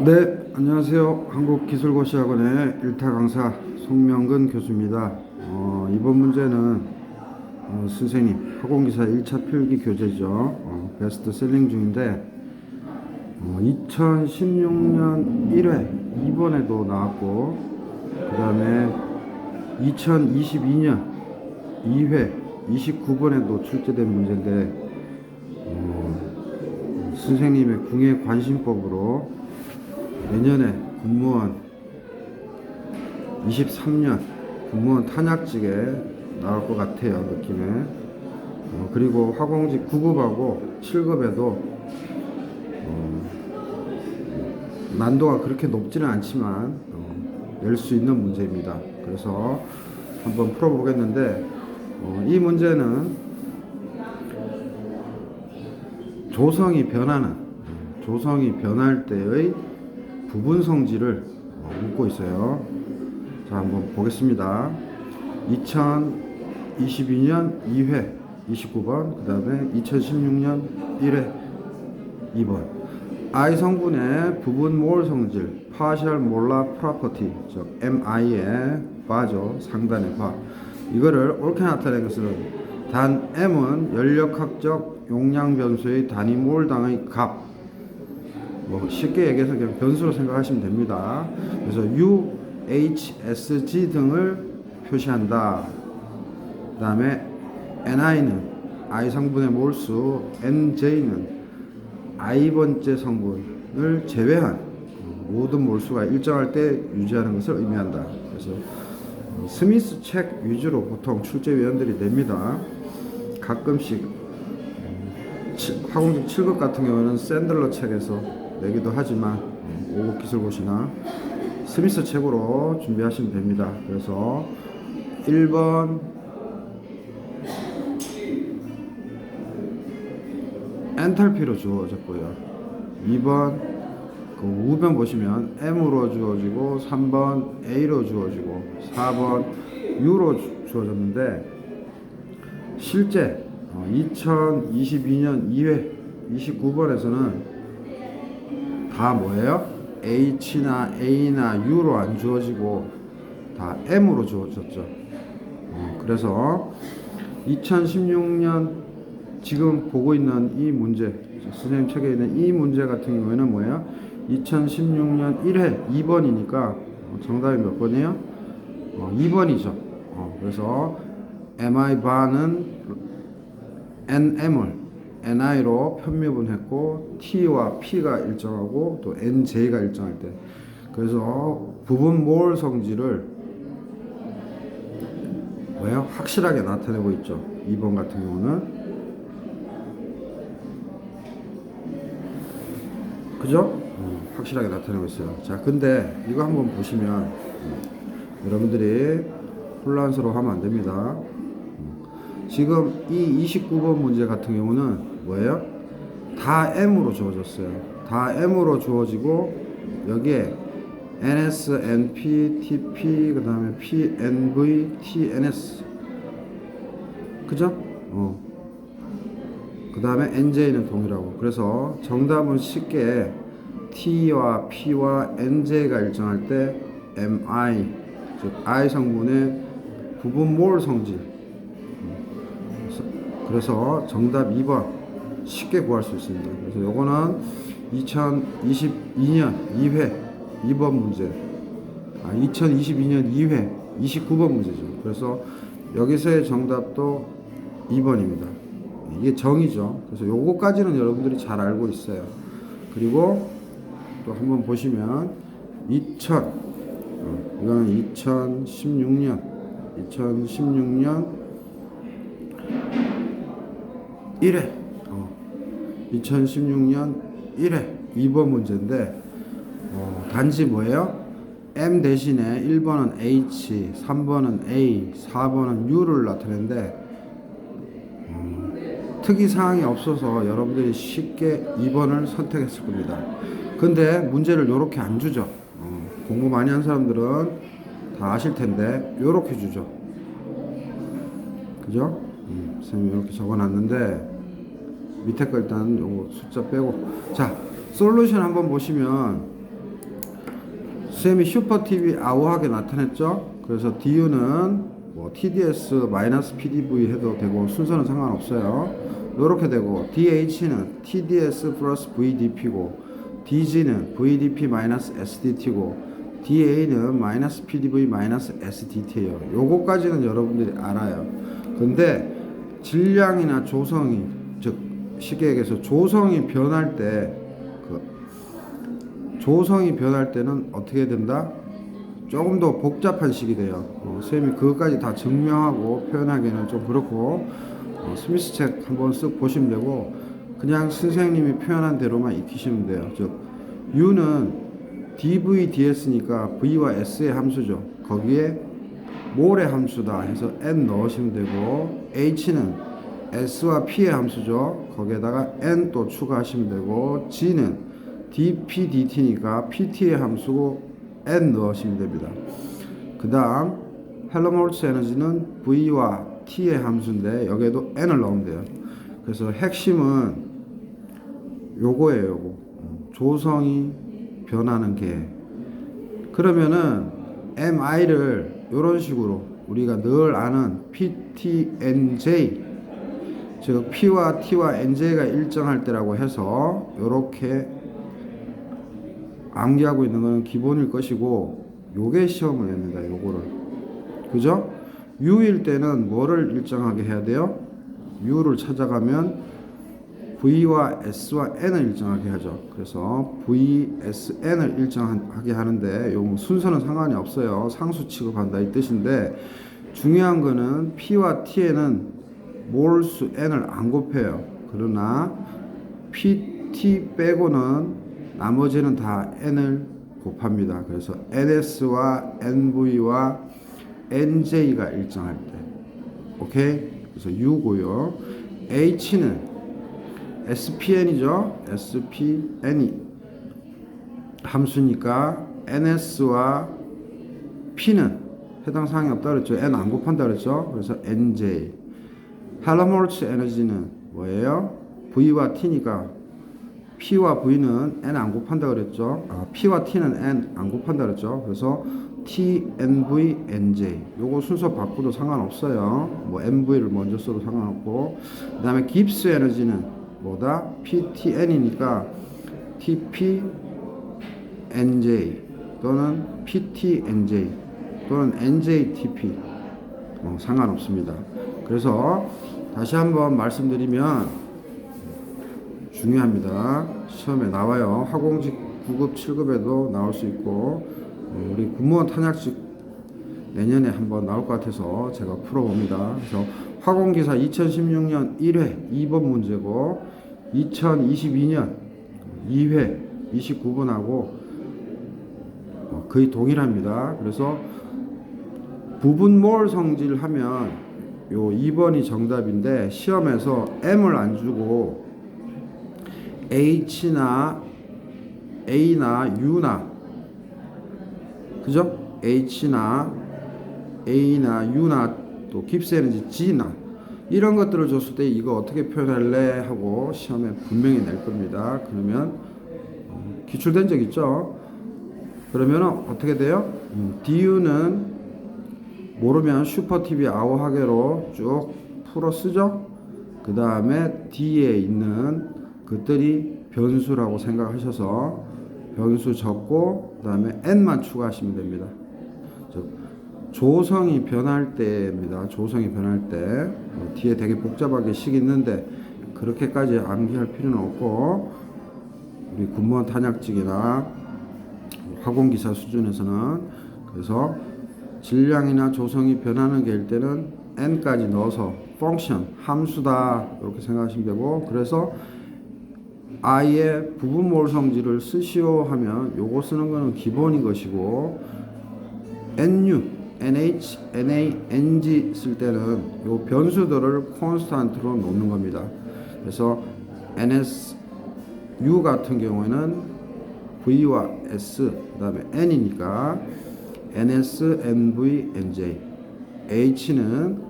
네, 안녕하세요. 한국기술고시학원의 일타 강사 송명근 교수입니다. 이번 문제는 선생님 학원기사 1차 필기 교재죠. 베스트셀링 중인데 2016년 1회 2번에도 나왔고, 그 다음에 2022년 2회 29번에도 출제된 문제인데, 선생님의 궁예 관심법으로 내년에 공무원 23년 공무원 탄약직에 나올 것 같아요, 느낌에. 그리고 화공직 9급하고 7급에도 난도가 그렇게 높지는 않지만 낼 수 있는 문제입니다. 그래서 한번 풀어보겠는데, 이 문제는 조성이 변할 때의 부분 성질을 묻고 있어요. 자, 한번 보겠습니다. 2022년 2회 29번, 그 다음에 2016년 1회 2번. I 성분의 부분 몰 성질, partial molar property, 즉 MI의 바죠. 상단의 바. 이거를 옳게 나타낸 것은 단 M은 연력학적 용량 변수의 단위 몰당의 값. 쉽게 얘기해서 그냥 변수로 생각하시면 됩니다. 그래서 U, H, S, G 등을 표시한다. 그 다음에 NI는 I 성분의 몰수, NJ는 I번째 성분을 제외한 모든 몰수가 일정할 때 유지하는 것을 의미한다. 그래서 스미스 책 위주로 보통 출제위원들이 냅니다. 가끔씩 화공직 7급 같은 경우는 샌들러 책에서 내기도 하지만 5급 기술고시나 스미스 책으로 준비하시면 됩니다. 그래서 1번 엔탈피로 주어졌고요. 2번 그 우변 보시면 M으로 주어지고, 3번 A로 주어지고, 4번 U로 주어졌는데, 실제 2022년 2회 29번에서는 다 뭐예요? H나 A나 U로 안 주어지고 다 M으로 주어졌죠. 그래서 2016년 지금 보고 있는 이 문제, 선생님 책에 있는 이 문제 같은 경우에는 뭐예요? 2016년 1회 2번이니까 정답이 몇 번이에요? 2번이죠. 그래서 MI 바는 NM을 NI로 편미분했고, T와 P가 일정하고 또 NJ가 일정할 때, 그래서 부분 몰 성질을 뭐예요? 확실하게 나타내고 있죠. 2번 같은 경우는. 그죠? 확실하게 나타내고 있어요. 자, 근데 이거 한번 보시면 여러분들이 혼란스러워하면 안 됩니다. 지금 이 29번 문제 같은 경우는 뭐예요? 다 M으로 주어졌어요. 다 M으로 주어지고, 여기에 NS, NP, TP, 그 다음에 PNV, TNS. 그죠? 그 다음에 NJ는 동일하고. 그래서 정답은 쉽게 T와 P와 NJ가 일정할 때 MI, 즉 I 성분의 부분 몰 성질. 그래서 정답 2번 쉽게 구할 수 있습니다. 그래서 요거는 2022년 2회 2번 문제, 2022년 2회 29번 문제죠. 그래서 여기서의 정답도 2번입니다. 이게 정이죠. 그래서 요거까지는 여러분들이 잘 알고 있어요. 그리고 또 한번 보시면 이거는 2016년 1회 2016년 1회 2번 문제인데, 단지 뭐예요? M 대신에 1번은 H, 3번은 A, 4번은 U를 나타내는데, 특이사항이 없어서 여러분들이 쉽게 2번을 선택했을 겁니다. 근데 문제를 요렇게 안 주죠. 공부 많이 한 사람들은 다 아실 텐데 요렇게 주죠. 그죠? 선생님이 이렇게 적어놨는데, 밑에 거 일단 요거 숫자 빼고, 자, 솔루션 한번 보시면 쌤이 슈퍼TV 아우하게 나타냈죠. 그래서 DU는 뭐 TDS-PDV 해도 되고 순서는 상관없어요. 이렇게 되고 DH는 TDS 플러스 VDP고 DG는 VDP-SDT고 DA는 마이너스 PDV 마이너스 SDT예요. 요거까지는 여러분들이 알아요. 근데 질량이나 조성이, 즉 쉽게 얘기해서 조성이 변할 때 조성이 변할 때는 어떻게 된다? 조금 더 복잡한 식이 돼요. 선생님이 그것까지 다 증명하고 표현하기에는 좀 그렇고 스미스 책 한번 쓱 보시면 되고 그냥 선생님이 표현한 대로만 익히시면 돼요. 즉 U는 dv ds니까 v와 s의 함수죠. 거기에 몰의 함수다 해서 n 넣으시면 되고 h는 s와 p의 함수죠. 거기에다가 n 또 추가하시면 되고 g는 dp dt니까 pt의 함수고 n 넣으시면 됩니다. 그 다음 헬머홀츠 에너지는 v와 t의 함수인데 여기에도 n을 넣으면 돼요. 그래서 핵심은 요거예요. 요거 조성이 변하는 게. 그러면은 mi를 이런 식으로 우리가 늘 아는 ptnj, 즉 p와 t와 nj가 일정할 때라고 해서 이렇게 암기하고 있는 것은 기본일 것이고, 요게 시험을 냅니다. 요거를. 그죠? u일 때는 뭐를 일정하게 해야 돼요? u를 찾아가면 v와 s와 n을 일정하게 하죠. 그래서 v, s, n을 일정하게 하는데 요 순서는 상관이 없어요. 상수 취급한다 이 뜻인데, 중요한 거는 p와 t에는 몰수 n을 안 곱해요. 그러나 pt 빼고는 나머지는 다 n을 곱합니다. 그래서 ns와 nv와 nj가 일정할 때. 오케이? 그래서 u고요. h는 SPN이죠. SPN이 함수니까 NS와 P는 해당 사항이 없다 그랬죠. N 안 곱한다 그랬죠. 그래서 NJ. 헬머홀츠 에너지는 뭐예요? V와 T니까 P와 V는 N 안 곱한다 그랬죠. P와 T는 N 안 곱한다 그랬죠. 그래서 T, NV, NJ. 요거 순서 바꾸도 상관없어요. 뭐 NV를 먼저 써도 상관없고. 그 다음에 깁스 에너지는 뭐다? PTN이니까 TP, NJ 또는 PT, NJ 또는 NJ, TP 상관없습니다. 그래서 다시 한번 말씀드리면 중요합니다. 시험에 나와요. 화공직 9급, 7급에도 나올 수 있고 우리 군무원 탄약직 내년에 한번 나올 것 같아서 제가 풀어봅니다. 그래서 화공기사 2016년 1회 2번 문제고 2022년 2회 29번하고 거의 동일합니다. 그래서 부분몰 성질하면 요 2번이 정답인데 시험에서 M을 안 주고 H나 A나 U나, 그죠? H나 A나 U나 또 깁스 에너지 G나 이런 것들을 줬을 때 이거 어떻게 표현할래 하고 시험에 분명히 낼 겁니다. 그러면 기출된 적 있죠? 그러면 어떻게 돼요? DU는 모르면 슈퍼TV 아우하게로 쭉 풀어 쓰죠? 그 다음에 D에 있는 것들이 변수라고 생각하셔서 변수 적고 그 다음에 N만 추가하시면 됩니다. 즉 조성이 변할 때입니다. 조성이 변할 때 뒤에 되게 복잡하게 식 있는데 그렇게까지 암기할 필요는 없고 우리 군무원 탄약직이나 화공기사 수준에서는 그래서 질량이나 조성이 변하는 게일 때는 n까지 넣어서 펑션 함수다 이렇게 생각하시면 되고, 그래서 i의 부분몰 성질을 쓰시오 하면 요거 쓰는 거는 기본인 것이고, nu NH, NA, NG 쓸 때는 요 변수들을 콘스탄트로 놓는 겁니다. 그래서 NS, U 같은 경우에는 V와 S, 그 다음에 N이니까 NS, NV, NJ. H는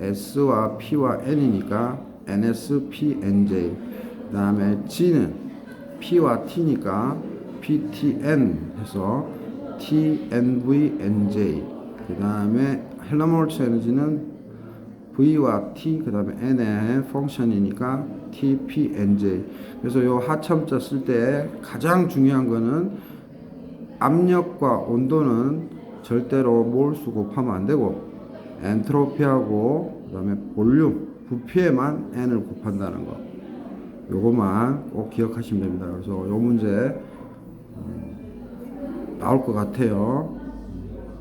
S와 P와 N이니까 NS, P, NJ. 그 다음에 G는 P와 T니까 PT, N 해서 TNVNJ. 그 다음에 헬라몰츠 에너지는 V와 T, 그 다음에 N의 펑션이니까 TPNJ. 그래서 요 하첨자 쓸 때 가장 중요한 거는 압력과 온도는 절대로 몰수 곱하면 안 되고, 엔트로피하고 그 다음에 볼륨, 부피에만 N을 곱한다는 거. 요거만 꼭 기억하시면 됩니다. 그래서 요 문제 나올 것 같아요.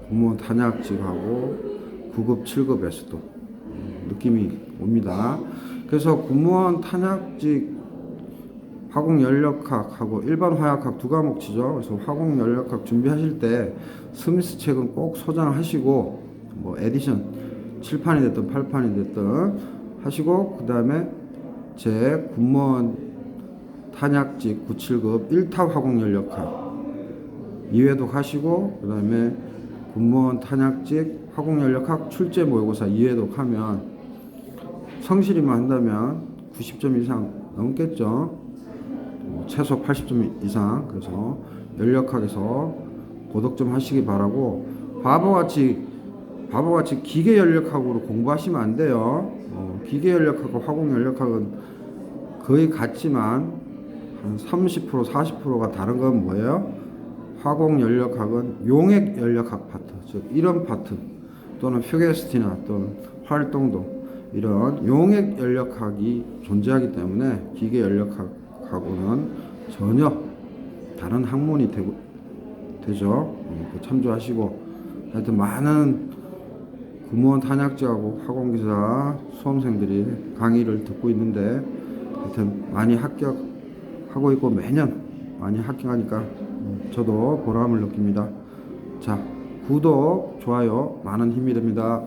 공무원 탄약직하고 9급, 7급에서도 느낌이 옵니다. 그래서 공무원 탄약직 화공연력학하고 일반 화약학 두 과목 치죠. 그래서 화공연력학 준비하실 때 스미스 책은 꼭 소장하시고, 뭐 에디션 7판이 됐든 8판이 됐든 하시고, 그 다음에 제 군무원 탄약직 9, 7급 1타 화공연력학 2회도 가시고, 그 다음에 군무원 탄약직 화공연력학 출제 모의고사 2회도 하면 성실히만 한다면 90점 이상 넘겠죠. 최소 80점 이상. 그래서 연력학에서 고득 좀 하시기 바라고, 바보같이 기계 연력학으로 공부하시면 안 돼요. 기계 연력학과 화공 연력학은 거의 같지만 한 30%, 40%가 다른 건 뭐예요? 화공 연력학은 용액 연력학 파트, 즉 이런 파트 또는 휴게스티나 또는 활동도 이런 용액 연력학이 존재하기 때문에 기계 연력학하고는 전혀 다른 학문이 되죠. 참조하시고, 하여튼 많은 군무원 탄약직하고 화공기사 수험생들이 강의를 듣고 있는데, 하여튼 많이 합격하고 있고 매년 많이 합격하니까 저도 보람을 느낍니다. 자, 구독, 좋아요 많은 힘이 됩니다.